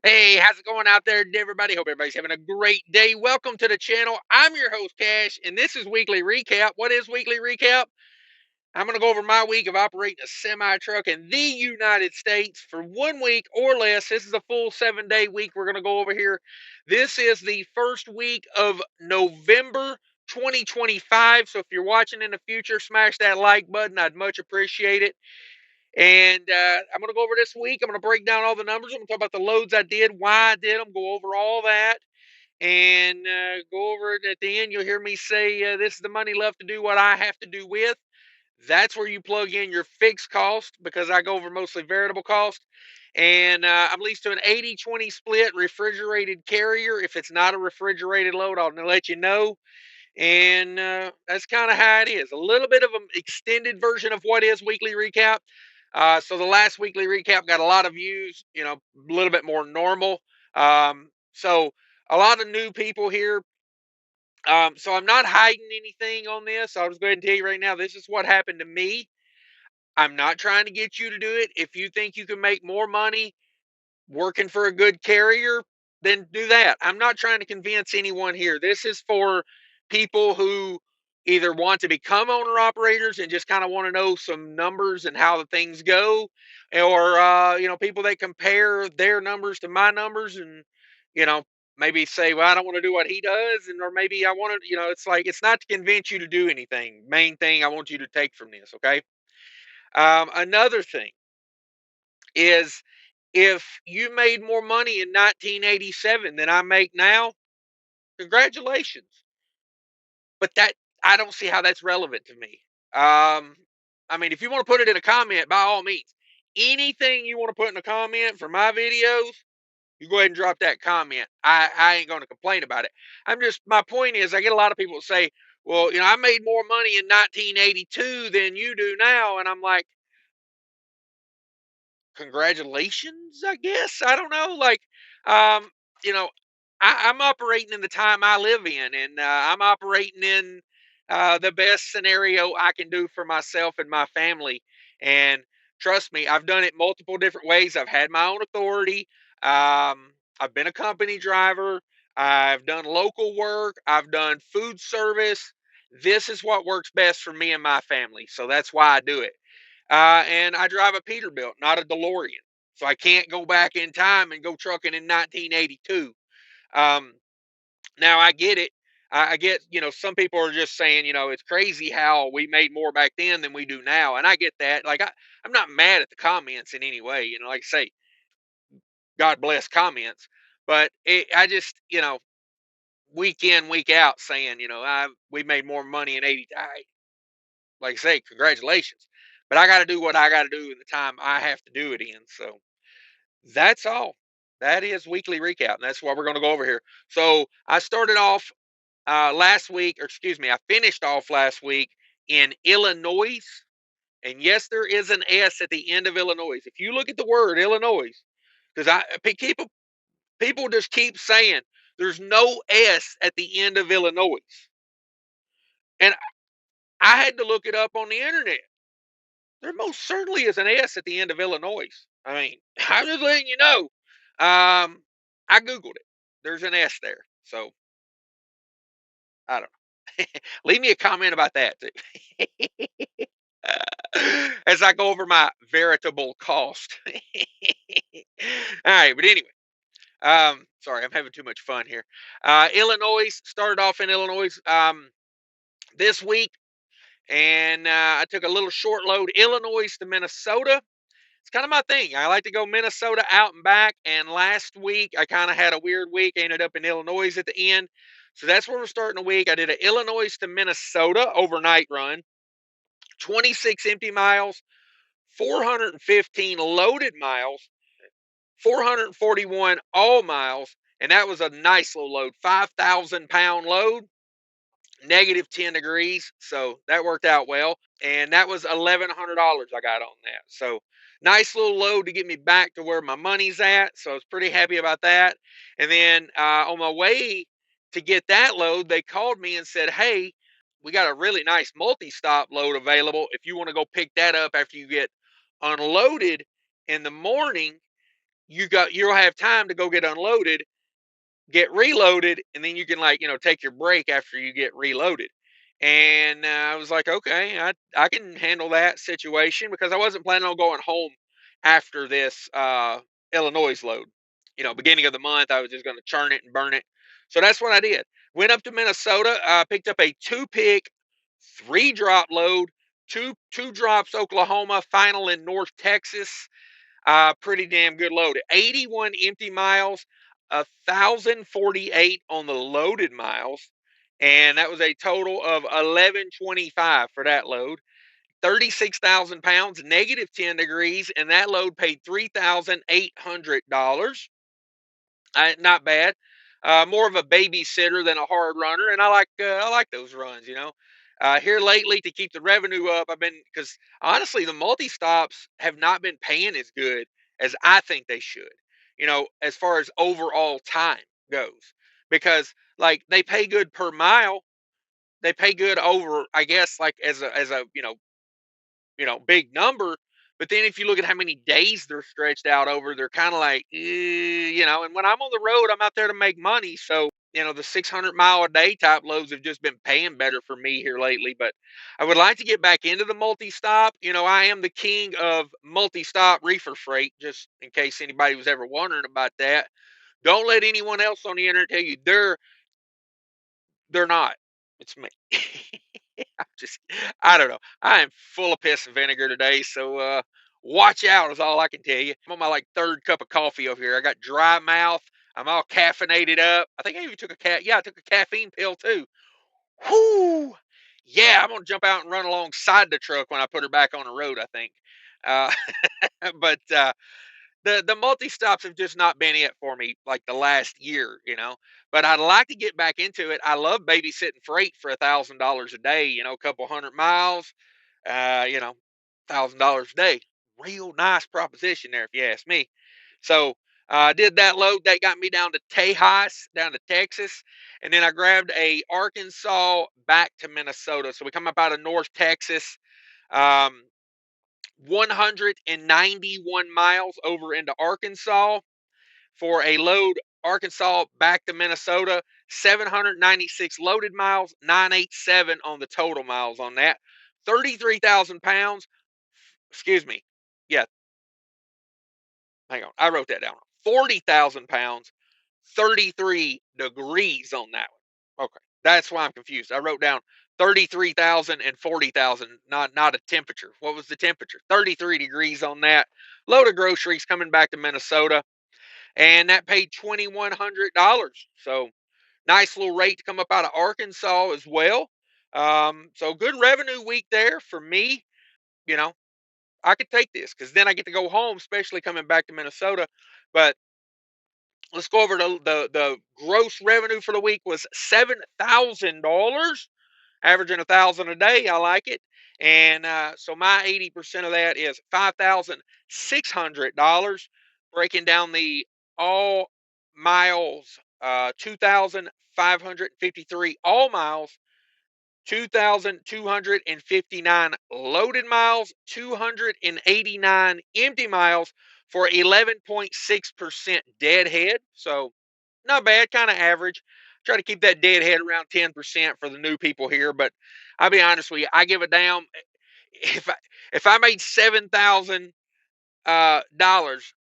Hey, how's it going out there, everybody? Hope everybody's having a great day. Welcome to the channel. I'm your host, Cash, and this is Weekly Recap. What is Weekly Recap? I'm going to go over my week of operating a semi-truck in the United States for 1 week or less. This is a full 7-day week we're going to go over here. This is the first week of November 2025. So if you're watching in the future, smash that like button. I'd much appreciate it. And I'm going to go over this week. I'm going to break down all the numbers. I'm going to talk about the loads I did, why I did them, go over all that, and go over it at the end. You'll hear me say, this is the money left to do what I have to do with. That's where you plug in your fixed cost, because I go over mostly variable cost. And I'm leased to an 80-20 split refrigerated carrier. If it's not a refrigerated load, I'll let you know. And that's kind of how it is. A little bit of an extended version of what is Weekly Recap. So the last Weekly Recap got a lot of views, a little bit more normal. So a lot of new people here. So I'm not hiding anything on this. I'll just go ahead and tell you right now, this is what happened to me. I'm not trying to get you to do it. If you think you can make more money working for a good carrier, then do that. I'm not trying to convince anyone here. This is for people who either want to become owner operators and just kind of want to know some numbers and how the things go, or people that compare their numbers to my numbers and you know maybe say, well, I don't want to do what he does, and or maybe I want to. It's like, it's not to convince you to do anything. Main thing I want you to take from this, okay? Another thing is, if you made more money in 1987 than I make now, congratulations. But that, I don't see how that's relevant to me. I mean, if you want to put it in a comment, by all means. Anything you want to put in a comment for my videos, you go ahead and drop that comment. I ain't going to complain about it. My point is, I get a lot of people that say, well, I made more money in 1982 than you do now. And I'm like, congratulations, I guess. I don't know. Like, um, you know, I'm operating in the time I live in, and I'm operating in the best scenario I can do for myself and my family. And trust me, I've done it multiple different ways. I've had my own authority. I've been a company driver. I've done local work. I've done food service. This is what works best for me and my family. So that's why I do it. And I drive a Peterbilt, not a DeLorean. So I can't go back in time and go trucking in 1982. Um, Now I get it. I get, some people are just saying, it's crazy how we made more back then than we do now. And I get that. Like, I'm not mad at the comments in any way. Like I say, God bless comments. But I just, week in, week out saying, we made more money in 80. Like I say, congratulations. But I got to do what I got to do in the time I have to do it in. So that's all. That is Weekly Recap. And that's what we're going to go over here. So I started off last week, or excuse me, I finished off last week in Illinois. And yes, there is an S at the end of Illinois. If you look at the word Illinois, because people just keep saying there's no S at the end of Illinois. And I had to look it up on the internet. There most certainly is an S at the end of Illinois. I mean, I'm just letting you know. I Googled it. There's an S there. So, I don't know. Leave me a comment about that, too. As I go over my veritable cost. All right, but anyway. Sorry, I'm having too much fun here. Illinois, started off in Illinois this week, and I took a little short load, Illinois to Minnesota. It's kind of my thing. I like to go Minnesota out and back. And last week, I kind of had a weird week. I ended up in Illinois at the end. So that's where we're starting the week. I did an Illinois to Minnesota overnight run, 26 empty miles, 415 loaded miles, 441 all miles. And that was a nice little load, 5,000-pound load, negative 10 degrees. So that worked out well. And that was $1,100 I got on that. So nice little load to get me back to where my money's at. So I was pretty happy about that. And then on my way to get that load, they called me and said, hey, we got a really nice multi-stop load available. If you want to go pick that up after you get unloaded in the morning, you'll have time to go get unloaded, get reloaded, and then you can, like, take your break after you get reloaded. And I was like, okay, I can handle that situation, because I wasn't planning on going home after this Illinois load. Beginning of the month, I was just going to churn it and burn it. So that's what I did. Went up to Minnesota, picked up a 2-pick, 3-drop load, two drops Oklahoma, final in North Texas. Pretty damn good load. 81 empty miles, 1,048 on the loaded miles, and that was a total of 1,125 for that load. 36,000 pounds, negative 10 degrees, and that load paid $3,800. Not bad. More of a babysitter than a hard runner, and I like those runs. Here lately, to keep the revenue up, because honestly, the multi stops have not been paying as good as I think they should. As far as overall time goes, because, like, they pay good per mile, they pay good over, I guess, like, as a big number. But then if you look at how many days they're stretched out over, they're kind of like, and when I'm on the road, I'm out there to make money. So, the 600-mile a day type loads have just been paying better for me here lately. But I would like to get back into the multi-stop. I am the king of multi-stop reefer freight, just in case anybody was ever wondering about that. Don't let anyone else on the internet tell you they're not. It's me. I don't know. I am full of piss and vinegar today, so watch out is all I can tell you. I'm on my, like, third cup of coffee over here. I got dry mouth. I'm all caffeinated up. I think I even took I took a caffeine pill too. Whoo! Yeah, I'm gonna jump out and run alongside the truck when I put her back on the road, I think. Uh, but the multi stops have just not been it for me, like, the last year. But I'd like to get back into it. I love babysitting freight for $1,000 a day, a couple 100 miles, $1,000 a day. Real nice proposition there, if you ask me. So I did that load. That got me down to Tejas, down to Texas. And then I grabbed a Arkansas back to Minnesota. So we come up out of North Texas. Um, 191 miles over into Arkansas for a load. Arkansas back to Minnesota, 796 loaded miles, 987 on the total miles on that. 33,000 pounds. Excuse me. Yeah, hang on. I wrote that down. 40,000 pounds, 33 degrees on that one. Okay. That's why I'm confused. I wrote down 33,000 and 40,000, not a temperature. What was the temperature? 33 degrees on that. Load of groceries coming back to Minnesota, and that paid $2,100. So nice little rate to come up out of Arkansas as well. So good revenue week there for me. You know, I could take this, because then I get to go home, especially coming back to Minnesota. But let's go over the gross revenue for the week was $7,000, averaging 1,000 a day. I like it. And so my 80% of that is $5,600. Breaking down the all miles, 2,553 all miles, 2,259 loaded miles, 289 empty miles for 11.6% deadhead. So not bad, kind of average. Try to keep that deadhead around 10% for the new people here, but I'll be honest with you, I give a damn if I made $7,000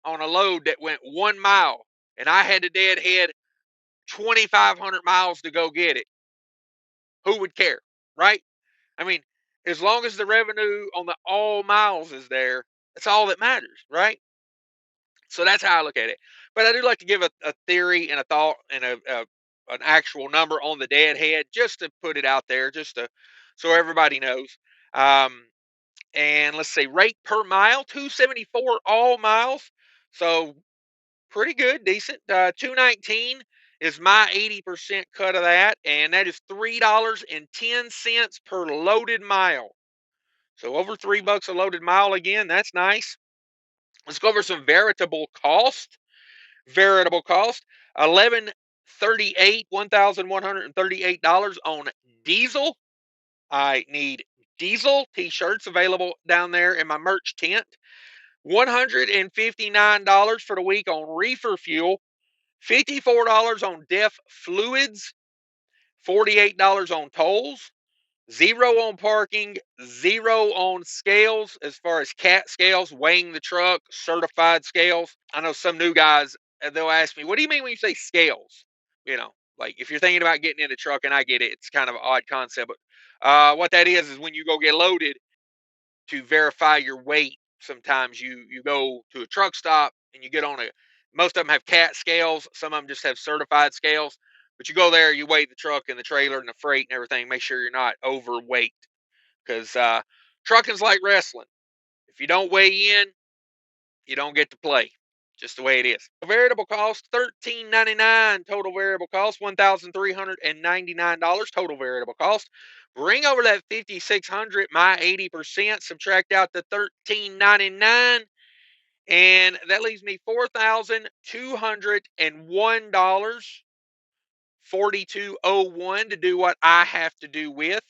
on a load that went 1 mile and I had to deadhead 2,500 miles to go get it. Who would care, right? I mean, as long as the revenue on the all miles is there, that's all that matters, right? So that's how I look at it. But I do like to give a theory and a thought and an actual number on the deadhead, just to put it out there, just to so everybody knows. Um, and let's see, rate per mile, 274 all miles. So pretty good, decent. 219 is my 80% cut of that, and that is $3.10 per loaded mile. So over $3 a loaded mile again. That's nice. Let's go over some veritable cost. Veritable cost, 1138, $1,138 on diesel. I need diesel t-shirts available down there in my merch tent. $159 for the week on reefer fuel, $54 on def fluids, $48 on tolls, zero on parking, zero on scales as far as cat scales, weighing the truck, certified scales. I know some new guys, they'll ask me, what do you mean when you say scales? You know, like if you're thinking about getting in a truck, and I get it, it's kind of an odd concept, but what that is when you go get loaded to verify your weight. Sometimes you go to a truck stop and you get on a. Most of them have cat scales. Some of them just have certified scales. But you go there, you weigh the truck and the trailer and the freight and everything. Make sure you're not overweight because trucking's like wrestling. If you don't weigh in, you don't get to play. Just the way it is. Variable cost $13.99. Total variable cost $1,399. Total variable cost. Bring over that 5,600. My 80%. Subtract out the $13.99, and that leaves me $4,201. 4201 to do what I have to do with,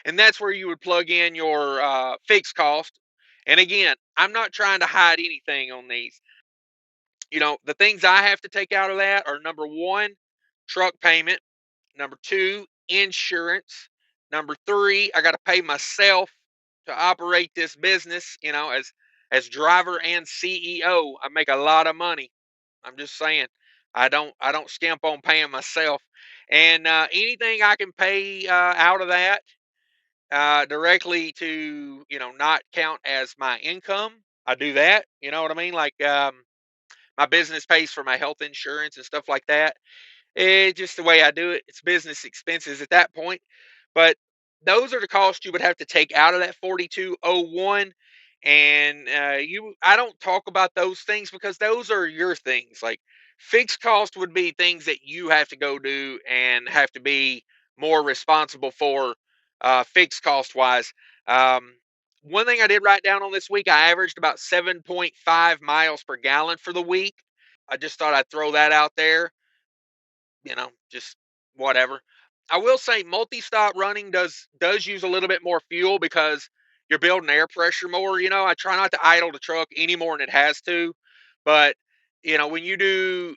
and that's where you would plug in your fixed cost. And again, I'm not trying to hide anything on these. The things I have to take out of that are number one, truck payment. Number two, insurance. Number three, I got to pay myself to operate this business. As driver and CEO, I make a lot of money. I'm just saying, I don't skimp on paying myself, and anything I can pay out of that directly to not count as my income, I do that. You know what I mean? Like my business pays for my health insurance and stuff like that. It's just the way I do it. It's business expenses at that point. But those are the costs you would have to take out of that 4201. And I don't talk about those things because those are your things. Like fixed cost would be things that you have to go do and have to be more responsible for fixed cost wise. One thing I did write down on this week, I averaged about 7.5 miles per gallon for the week. I just thought I'd throw that out there, just whatever. I will say multi-stop running does use a little bit more fuel because you're building air pressure more. I try not to idle the truck any more than it has to, but when you do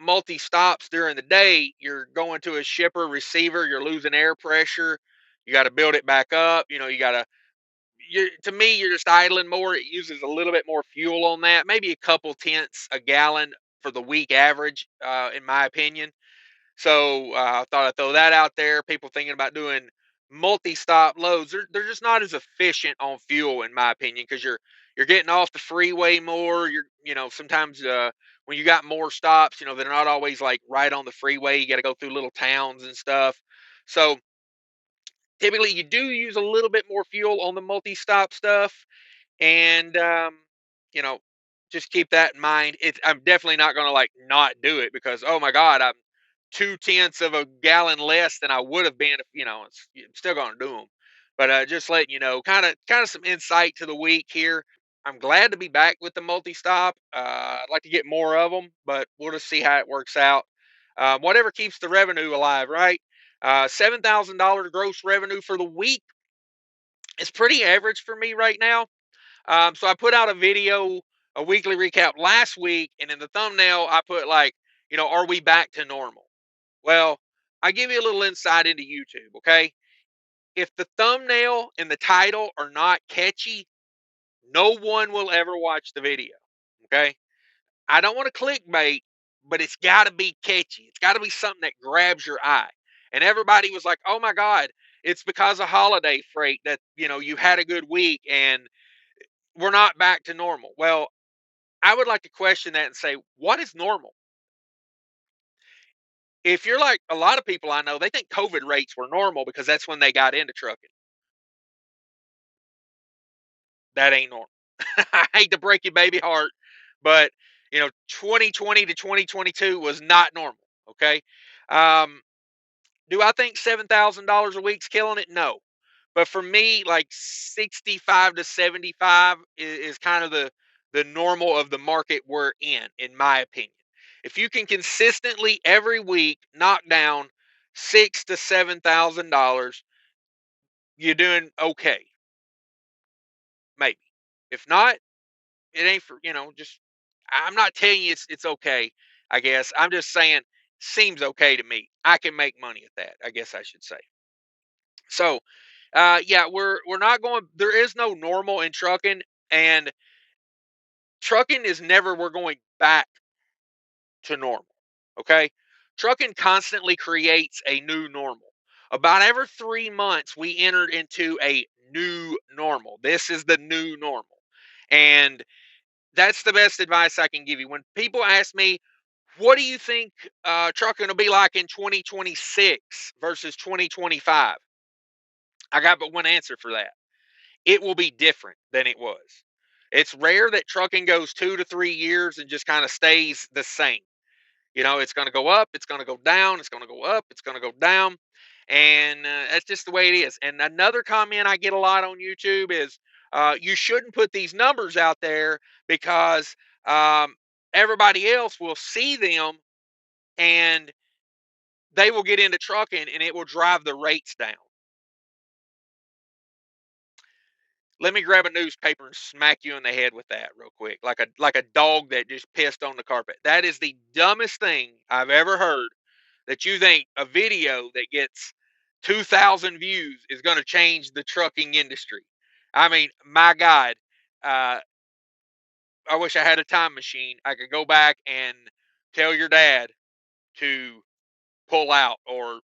multi-stops during the day, you're going to a shipper receiver, you're losing air pressure. You got to build it back up. You got to. To me, you're just idling more. It uses a little bit more fuel on that, maybe a couple tenths a gallon for the week average, in my opinion. So I thought I'd throw that out there. People thinking about doing multi-stop loads, they're just not as efficient on fuel, in my opinion, because you're getting off the freeway more. Sometimes when you got more stops, they're not always like right on the freeway. You got to go through little towns and stuff. So typically, you do use a little bit more fuel on the multi-stop stuff, and you know, just keep that in mind. I'm definitely not going to like not do it because oh my god, I'm 2/10 of a gallon less than I would have been if I'm still going to do them. But just letting you know, kind of some insight to the week here. I'm glad to be back with the multi-stop. I'd like to get more of them, but we'll just see how it works out. Whatever keeps the revenue alive, right? $7,000 gross revenue for the week is pretty average for me right now. So I put out a video, a weekly recap last week, and in the thumbnail, I put like, are we back to normal? Well, I give you a little insight into YouTube, okay? If the thumbnail and the title are not catchy, no one will ever watch the video, okay? I don't want to clickbait, but it's got to be catchy. It's got to be something that grabs your eye. And everybody was like, oh my God, it's because of holiday freight that, you had a good week and we're not back to normal. Well, I would like to question that and say, what is normal? If you're like a lot of people I know, they think COVID rates were normal because that's when they got into trucking. That ain't normal. I hate to break your baby heart, but 2020 to 2022 was not normal. Okay. Um, do I think $7,000 a week's killing it? No. But for me, like 65 to 75 is kind of the normal of the market we're in my opinion. If you can consistently every week knock down $6,000 to $7,000, you're doing okay. Maybe. If not, it ain't for, just, I'm not telling you it's okay, I guess. I'm just saying seems okay to me. I can make money at that, I guess I should say. So, yeah, we're not going, there is no normal in trucking, and trucking is never we're going back to normal. Okay? Trucking constantly creates a new normal. About every 3 months, we entered into a new normal. This is the new normal. And that's the best advice I can give you. When people ask me, what do you think trucking will be like in 2026 versus 2025? I got but one answer for that. It will be different than it was. It's rare that trucking goes 2 to 3 years and just kind of stays the same. It's going to go up, it's going to go down, it's going to go up, it's going to go down. And that's just the way it is. And another comment I get a lot on YouTube is you shouldn't put these numbers out there because um, everybody else will see them and they will get into trucking and it will drive the rates down. Let me grab a newspaper and smack you in the head with that real quick, like a dog that just pissed on the carpet. That is the dumbest thing I've ever heard. That you think a video that gets 2,000 views is going to change the trucking industry. I mean, my God, uh, I wish I had a time machine. I could go back and tell your dad to pull out or,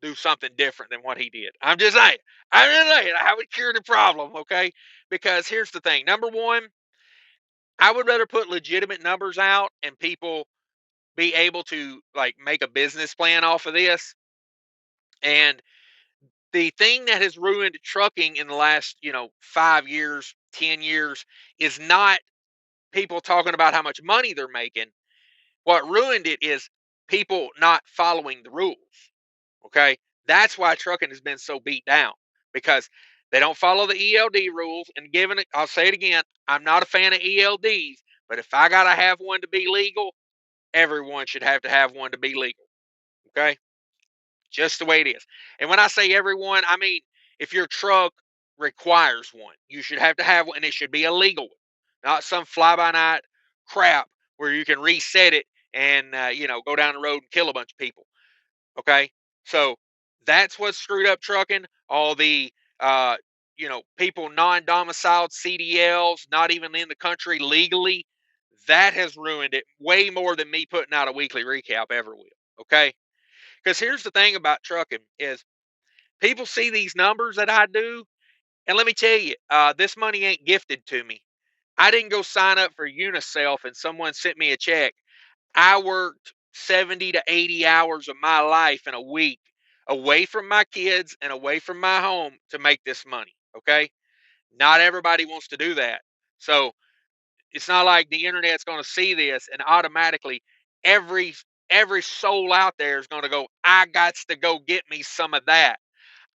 do something different than what he did. I'm just saying. I'm just saying. I would cure the problem, okay? Because here's the thing. Number one, I would rather put legitimate numbers out and people be able to like make a business plan off of this. And the thing that has ruined trucking in the last, 5 years, 10 years is not people talking about how much money they're making. What ruined it is people not following the rules. Okay. That's why trucking has been so beat down because they don't follow the ELD rules. And given it, I'll say it again, I'm not a fan of ELDs, but if I got to have one to be legal, everyone should have to have one to be legal. Okay. Just the way it is. And when I say everyone, I mean if your truck requires one, you should have to have one, and it should be a legal one, not some fly by night crap where you can reset it and go down the road and kill a bunch of people. Okay, so that's what screwed up trucking. All the people non-domiciled CDLs, not even in the country legally. That has ruined it way more than me putting out a weekly recap ever will. Okay. Because here's the thing about trucking is people see these numbers that I do, and let me tell you, this money ain't gifted to me. I didn't go sign up for Uniself and someone sent me a check. I worked 70 to 80 hours of my life in a week away from my kids and away from my home to make this money. Okay. Not everybody wants to do that. So it's not like the internet's going to see this and automatically every every soul out there is going to go, I got to go get me some of that.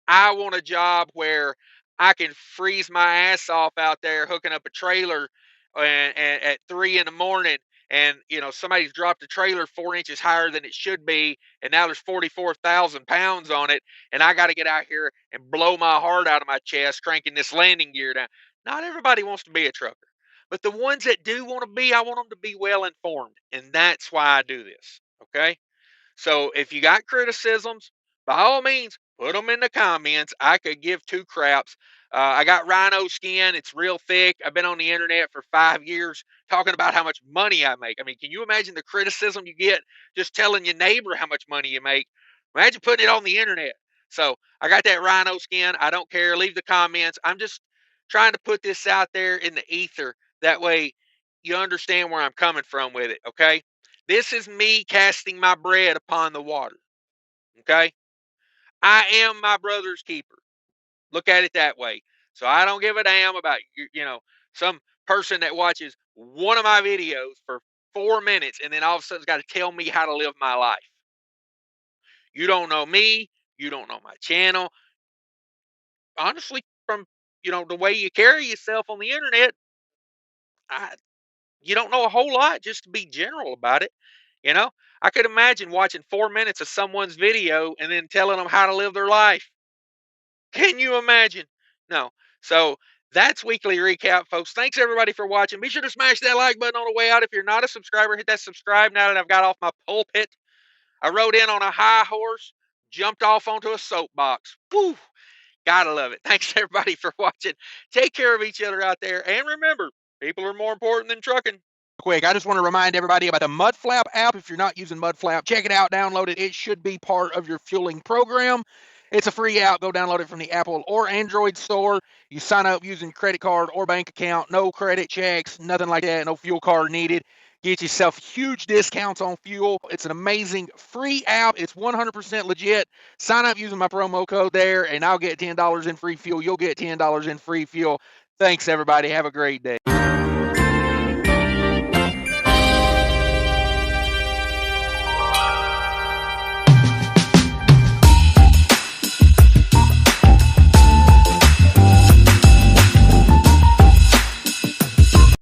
I want a job where I can freeze my ass off out there hooking up a trailer and at 3 in the morning, and somebody's dropped a trailer 4 inches higher than it should be, and now there's 44,000 pounds on it, and I got to get out here and blow my heart out of my chest cranking this landing gear down. Not everybody wants to be a trucker, but the ones that do want to be, I want them to be well informed, and that's why I do this. Okay. So if you got criticisms, by all means, put them in the comments. I could give two craps. I got rhino skin. It's real thick. I've been on the internet for 5 years talking about how much money I make. I mean, can you imagine the criticism you get just telling your neighbor how much money you make? Imagine putting it on the internet. So I got that rhino skin. I don't care. Leave the comments. I'm just trying to put this out there in the ether. That way you understand where I'm coming from with it. Okay. This is me casting my bread upon the water. Okay. I am my brother's keeper. Look at it that way. So I don't give a damn about some person that watches one of my videos for 4 minutes and then all of a sudden's got to tell me how to live my life. You don't know me. You don't know my channel. Honestly, from the way you carry yourself on the internet, I, you don't know a whole lot just to be general about it. You know, I could imagine watching 4 minutes of someone's video and then telling them how to live their life. Can you imagine? No. So That's weekly recap, folks. Thanks everybody for watching. Be sure to smash that like button on the way out. If you're not a subscriber, hit that subscribe. Now that I've got off my pulpit, I rode in on a high horse, jumped off onto a soapbox. Woo! Gotta love it. Thanks everybody for watching. Take care of each other out there. And remember, people are more important than trucking. Quick, I just want to remind everybody about the Mudflap app. If you're not using Mudflap, check it out, download it. It should be part of your fueling program. It's a free app. Go download it from the Apple or Android store. You sign up using credit card or bank account. No credit checks, nothing like that. No fuel card needed. Get yourself huge discounts on fuel. It's an amazing free app. It's 100% legit. Sign up using my promo code there, and I'll get $10 in free fuel. You'll get $10 in free fuel. Thanks, everybody. Have a great day.